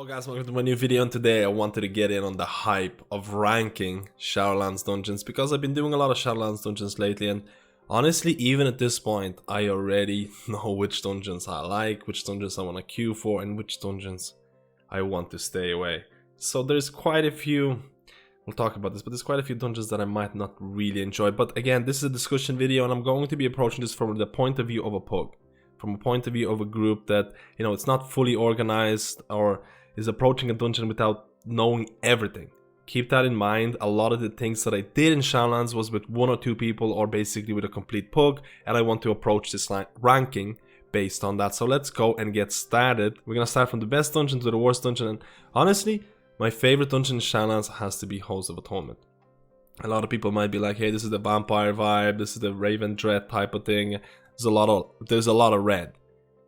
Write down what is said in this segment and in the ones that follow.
Hello guys, welcome to my new video, and today I wanted to get in on the hype of ranking Shadowlands dungeons because I've been doing a lot of Shadowlands dungeons lately, and honestly, even at this point, I already know which dungeons I like, which dungeons I want to queue for, and which dungeons I want to stay away. So there's quite a few, we'll talk about this, but there's quite a few dungeons that I might not really enjoy. But again, this is a discussion video, and I'm going to be approaching this from the point of view of a PUG. From a point of view of a group that, you know, it's not fully organized or is approaching a dungeon without knowing everything. Keep that in mind. A lot of the things that I did in Shadowlands was with one or two people or basically with a complete PUG, and I want to approach this ranking based on that. So let's go and get started. We're gonna start from the best dungeon to the worst dungeon, and honestly, my favorite dungeon in Shadowlands has to be Halls of Atonement. A lot of people might be like, hey, this is the vampire vibe, this is the Raven Dread type of thing. There's a lot of red.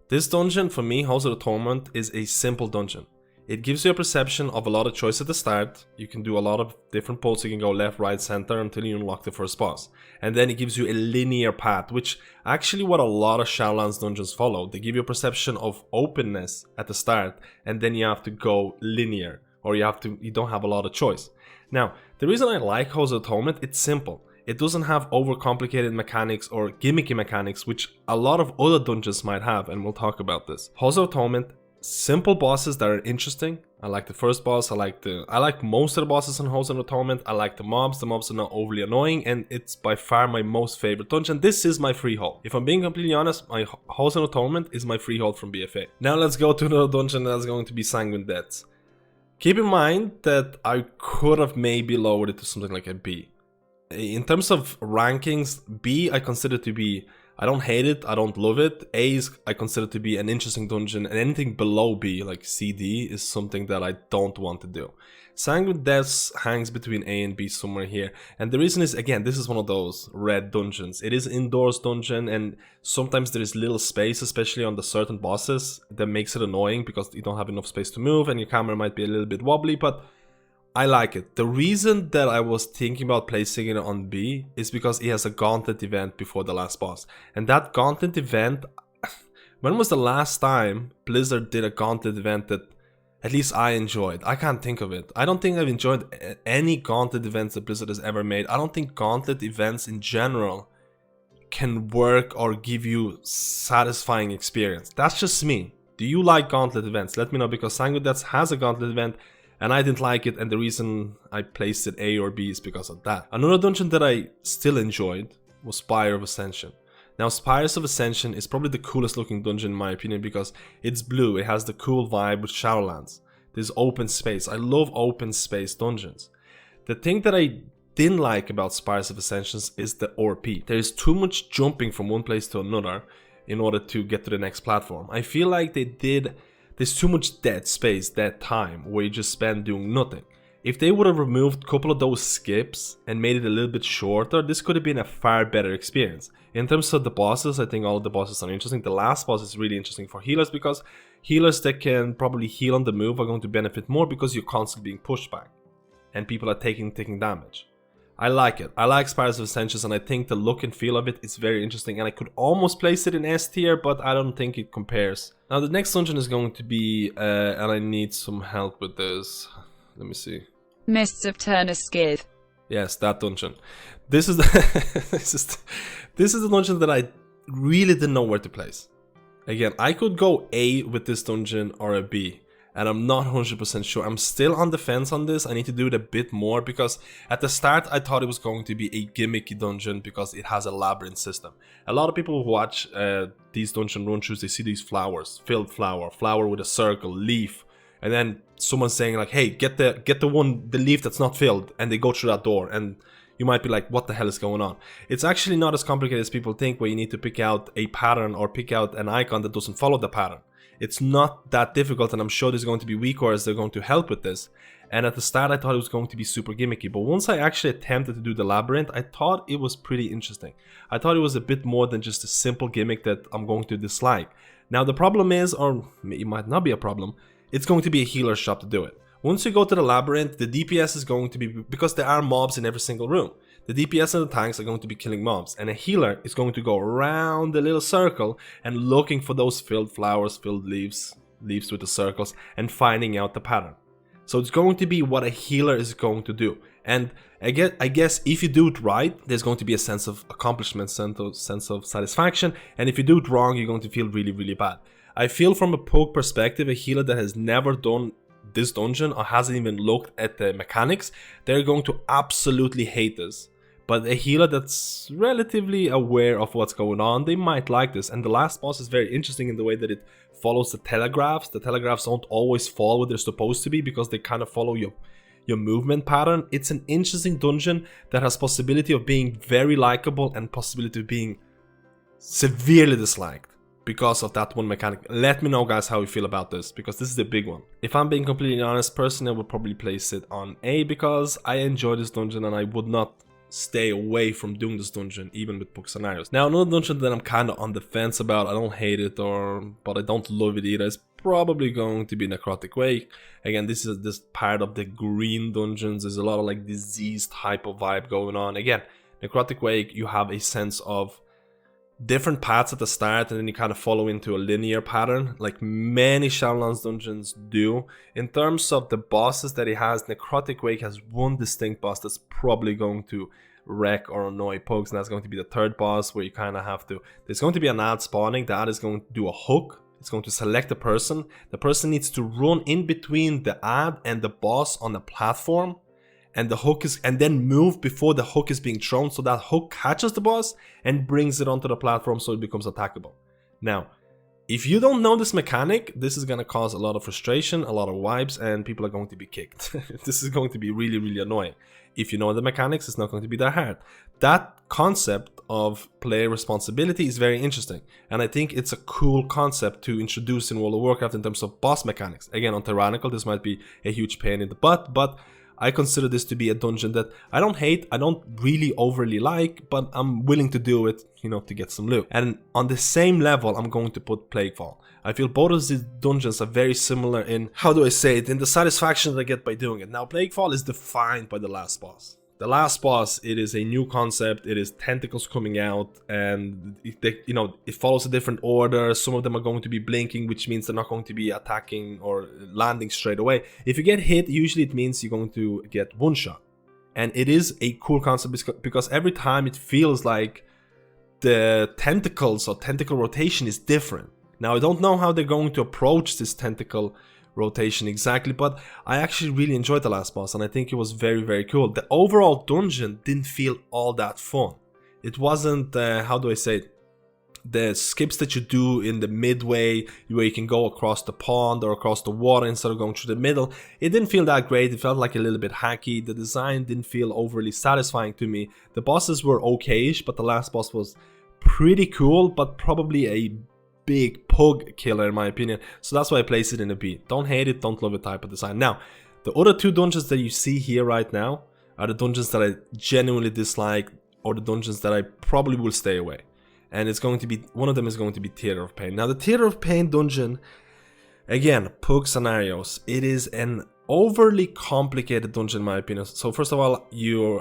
This dungeon, for me, Halls of Atonement, is a simple dungeon. It gives you a perception of a lot of choice at the start. You can do a lot of different pulls. You can go left, right, center until you unlock the first boss. And then it gives you a linear path, which actually what a lot of Shadowlands dungeons follow. They give you a perception of openness at the start, and then you have to go linear, or you don't have a lot of choice. Now, the reason I like Halls of Atonement, it's simple. It doesn't have overcomplicated mechanics or gimmicky mechanics, which a lot of other dungeons might have, and we'll talk about this. Halls of Atonement, simple bosses that are interesting. I like the first boss, I like most of the bosses in Halls of Atonement. I like the mobs are not overly annoying, and it's by far my most favorite dungeon. This is my freehold. If I'm being completely honest, my Halls of Atonement is my freehold from BFA. Now let's go to another dungeon that's going to be Sanguine Depths. Keep in mind that I could have maybe lowered it to something like a B. In terms of rankings, B I consider to be, I don't hate it, I don't love it. A is I consider to be an interesting dungeon, and anything below B, like CD, is something that I don't want to do. Sanguine Depths hangs between A and B somewhere here, and the reason is, again, this is one of those red dungeons. It is an indoors dungeon, and sometimes there is little space, especially on the certain bosses, that makes it annoying because you don't have enough space to move and your camera might be a little bit wobbly, but I like it. The reason that I was thinking about placing it on B is because it has a gauntlet event before the last boss. And that gauntlet event, when was the last time Blizzard did a gauntlet event that at least I enjoyed? I can't think of it. I don't think I've enjoyed any gauntlet events that Blizzard has ever made. I don't think gauntlet events in general can work or give you satisfying experience. That's just me. Do you like gauntlet events? Let me know, because Sanguine Depths has a gauntlet event and I didn't like it, and the reason I placed it A or B is because of that. Another dungeon that I still enjoyed was Spires of Ascension. Now, Spires of Ascension is probably the coolest looking dungeon in my opinion because it's blue, it has the cool vibe with Shadowlands. There's open space. I love open space dungeons. The thing that I didn't like about Spires of Ascension is the RP. There is too much jumping from one place to another in order to get to the next platform. I feel like there's too much dead space, dead time, where you just spend doing nothing. If they would have removed a couple of those skips and made it a little bit shorter, this could have been a far better experience. In terms of the bosses, I think all of the bosses are interesting. The last boss is really interesting for healers because healers that can probably heal on the move are going to benefit more because you're constantly being pushed back and people are taking damage. I like it. I like Spires of Ascension, and I think the look and feel of it is very interesting, and I could almost place it in S tier, but I don't think it compares. Now the next dungeon is going to be, and I need some help with this. Let me see. Mists of Tirna Scithe. Yes, that dungeon. This is the this is the dungeon that I really didn't know where to place. Again, I could go A with this dungeon or a B, and I'm not 100% sure. I'm still on the fence on this. I need to do it a bit more because at the start I thought it was going to be a gimmicky dungeon because it has a labyrinth system. A lot of people who watch these dungeon run-throughs, they see these flowers, filled flower with a circle, leaf, and then someone saying like, hey, get the leaf that's not filled, and they go through that door, and you might be like, what the hell is going on? It's actually not as complicated as people think, where you need to pick out a pattern or pick out an icon that doesn't follow the pattern. It's not that difficult, and I'm sure there's going to be weak cores that are going to help with this. And at the start I thought it was going to be super gimmicky, but once I actually attempted to do the labyrinth, I thought it was pretty interesting. I thought it was a bit more than just a simple gimmick that I'm going to dislike. Now the problem is, or it might not be a problem, it's going to be a healer shop to do it. Once you go to the labyrinth, the DPS is going to be, because there are mobs in every single room, the DPS and the tanks are going to be killing mobs, and a healer is going to go around the little circle and looking for those filled flowers, filled leaves, leaves with the circles, and finding out the pattern. So it's going to be what a healer is going to do. And I guess if you do it right, there's going to be a sense of accomplishment, sense of satisfaction. And if you do it wrong, you're going to feel really, really bad. I feel from a PUG perspective, a healer that has never done this dungeon or hasn't even looked at the mechanics, they're going to absolutely hate this. But a healer that's relatively aware of what's going on, they might like this. And the last boss is very interesting in the way that it follows the telegraphs. The telegraphs don't always fall where they're supposed to be because they kind of follow your movement pattern. It's an interesting dungeon that has possibility of being very likable and possibility of being severely disliked because of that one mechanic. Let me know, guys, how you feel about this, because this is the big one. If I'm being completely honest, personally, I would probably place it on A because I enjoy this dungeon and I would not stay away from doing this dungeon even with PUG scenarios. Now, another dungeon that I'm kind of on the fence about, I don't hate it but I don't love it either, is probably going to be Necrotic Wake. Again, this is this part of the green dungeons. There's a lot of like disease type of vibe going on. Again, Necrotic Wake, you have a sense of different paths at the start and then you kind of follow into a linear pattern like many Shadowlands dungeons do. In terms of the bosses that it has, Necrotic Wake has one distinct boss that's probably going to wreck or annoy PUGs, and that's going to be the third boss, where you kind of have to, there's going to be an ad spawning. The ad is going to do a hook. It's going to select the person needs to run in between the ad and the boss on the platform, and the hook is, and then move before the hook is being thrown, so that hook catches the boss and brings it onto the platform so it becomes attackable. Now, if you don't know this mechanic, this is going to cause a lot of frustration, a lot of vibes, and people are going to be kicked. This is going to be really, really annoying. If you know the mechanics, it's not going to be that hard. That concept of player responsibility is very interesting, and I think it's a cool concept to introduce in World of Warcraft in terms of boss mechanics. Again, on Tyrannical, this might be a huge pain in the butt, but I consider this to be a dungeon that I don't hate, I don't really overly like, but I'm willing to do it, you know, to get some loot. And on the same level, I'm going to put Plaguefall. I feel both of these dungeons are very similar in, how do I say it, in the satisfaction that I get by doing it. Now, Plaguefall is defined by the last boss. The last boss, it is a new concept, it is tentacles coming out, and it follows a different order. Some of them are going to be blinking, which means they're not going to be attacking or landing straight away. If you get hit, usually it means you're going to get one shot. And it is a cool concept because every time it feels like the tentacles or tentacle rotation is different. Now, I don't know how they're going to approach this tentacle rotation exactly, but I actually really enjoyed the last boss and I think it was very, very cool. The overall dungeon didn't feel all that fun. It wasn't, how do I say it, the skips that you do in the midway where you can go across the pond or across the water instead of going through the middle. It didn't feel that great. It felt like a little bit hacky. The design didn't feel overly satisfying to me. The bosses were okayish, but the last boss was pretty cool, but probably a big PUG killer in my opinion, so that's why I place it in a B. Don't hate it, don't love it type of design. Now, the other two dungeons that you see here right now are the dungeons that I genuinely dislike, or the dungeons that I probably will stay away. And it's going to be, one of them is going to be Theater of Pain. Now, the Theater of Pain dungeon, again, PUG scenarios, it is an overly complicated dungeon in my opinion. So first of all,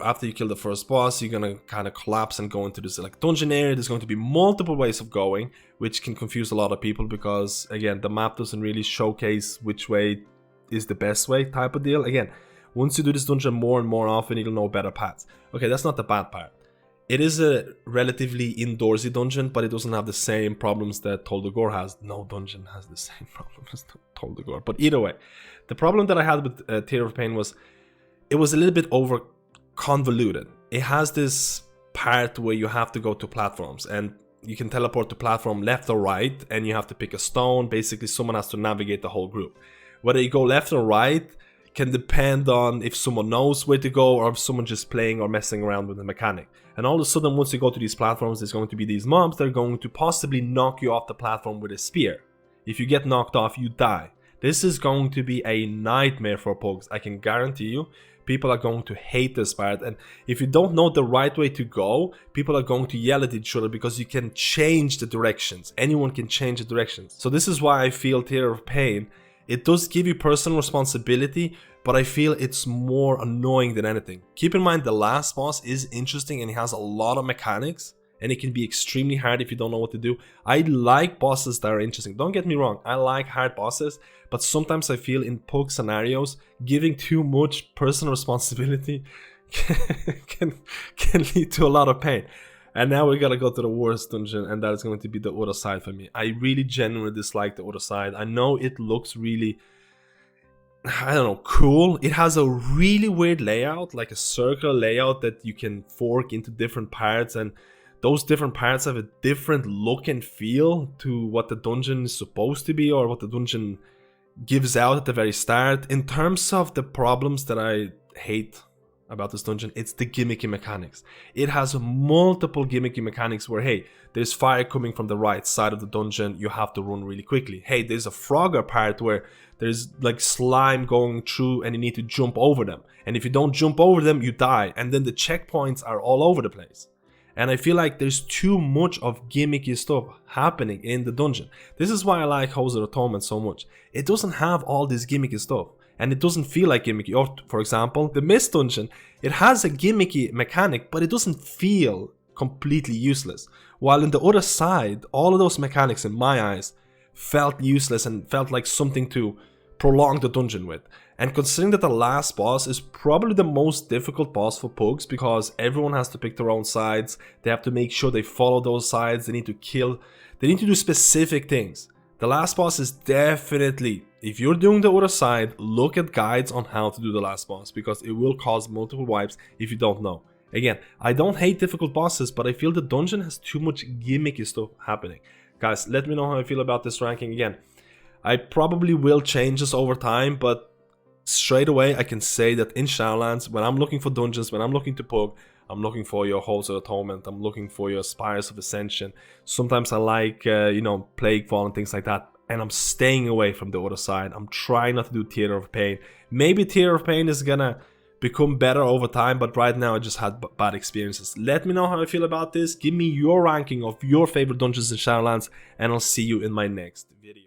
after you kill the first boss, you're gonna kind of collapse and go into this like dungeon area. There's going to be multiple ways of going, which can confuse a lot of people because again, the map doesn't really showcase which way is the best way type of deal. Again, once you do this dungeon more and more often, you'll know better paths. Okay, that's not the bad part. It is a relatively indoorsy dungeon, but it doesn't have the same problems that Tol Dagor has. No dungeon has the same problems as Tol Dagor. But either way, the problem that I had with Theater of Pain was it was a little bit over convoluted. It has this part where you have to go to platforms and you can teleport to platform left or right and you have to pick a stone. Basically, someone has to navigate the whole group. Whether you go left or right can depend on if someone knows where to go or if someone just playing or messing around with the mechanic. And all of a sudden, once you go to these platforms, there's going to be these mobs that are going to possibly knock you off the platform with a spear. If you get knocked off, you die. This is going to be a nightmare for PUGs. I can guarantee you, people are going to hate this part. And if you don't know the right way to go, people are going to yell at each other because you can change the directions. Anyone can change the directions. So this is why I feel Theater of Pain, it does give you personal responsibility, but I feel it's more annoying than anything. Keep in mind the last boss is interesting and he has a lot of mechanics and it can be extremely hard if you don't know what to do. I like bosses that are interesting. Don't get me wrong, I like hard bosses, but sometimes I feel in PUG scenarios, giving too much personal responsibility can lead to a lot of pain. And now we gotta go to the worst dungeon, and that is going to be the other side for me. I really genuinely dislike the other side. I know it looks really, I don't know, cool. It has a really weird layout, like a circular layout that you can fork into different parts, and those different parts have a different look and feel to what the dungeon is supposed to be, or what the dungeon gives out at the very start. In terms of the problems that I hate about this dungeon, it's the gimmicky mechanics. It has multiple gimmicky mechanics where, hey, there's fire coming from the right side of the dungeon, you have to run really quickly. Hey, there's a Frogger part where there's like slime going through and you need to jump over them. And if you don't jump over them, you die. And then the checkpoints are all over the place. And I feel like there's too much of gimmicky stuff happening in the dungeon. This is why I like House of Atonement so much. It doesn't have all this gimmicky stuff. And it doesn't feel like gimmicky. Or, for example, the Mist dungeon, it has a gimmicky mechanic, but it doesn't feel completely useless. While in the other side, all of those mechanics, in my eyes, felt useless and felt like something to prolong the dungeon with. And considering that the last boss is probably the most difficult boss for PUGs, because everyone has to pick their own sides, they have to make sure they follow those sides, they need to kill, they need to do specific things. The last boss is definitely, if you're doing the other side, look at guides on how to do the last boss, because it will cause multiple wipes if you don't know. Again, I don't hate difficult bosses, but I feel the dungeon has too much gimmicky stuff happening. Guys, let me know how I feel about this ranking. Again, I probably will change this over time, but straight away I can say that in Shadowlands, when I'm looking for dungeons, when I'm looking to PUG, I'm looking for your Halls of Atonement, I'm looking for your Spires of Ascension. Sometimes I like, you know, Plaguefall and things like that. And I'm staying away from the other side. I'm trying not to do Theater of Pain. Maybe Theater of Pain is gonna become better over time, but right now I just had bad experiences. Let me know how I feel about this. Give me your ranking of your favorite dungeons in Shadowlands, and I'll see you in my next video.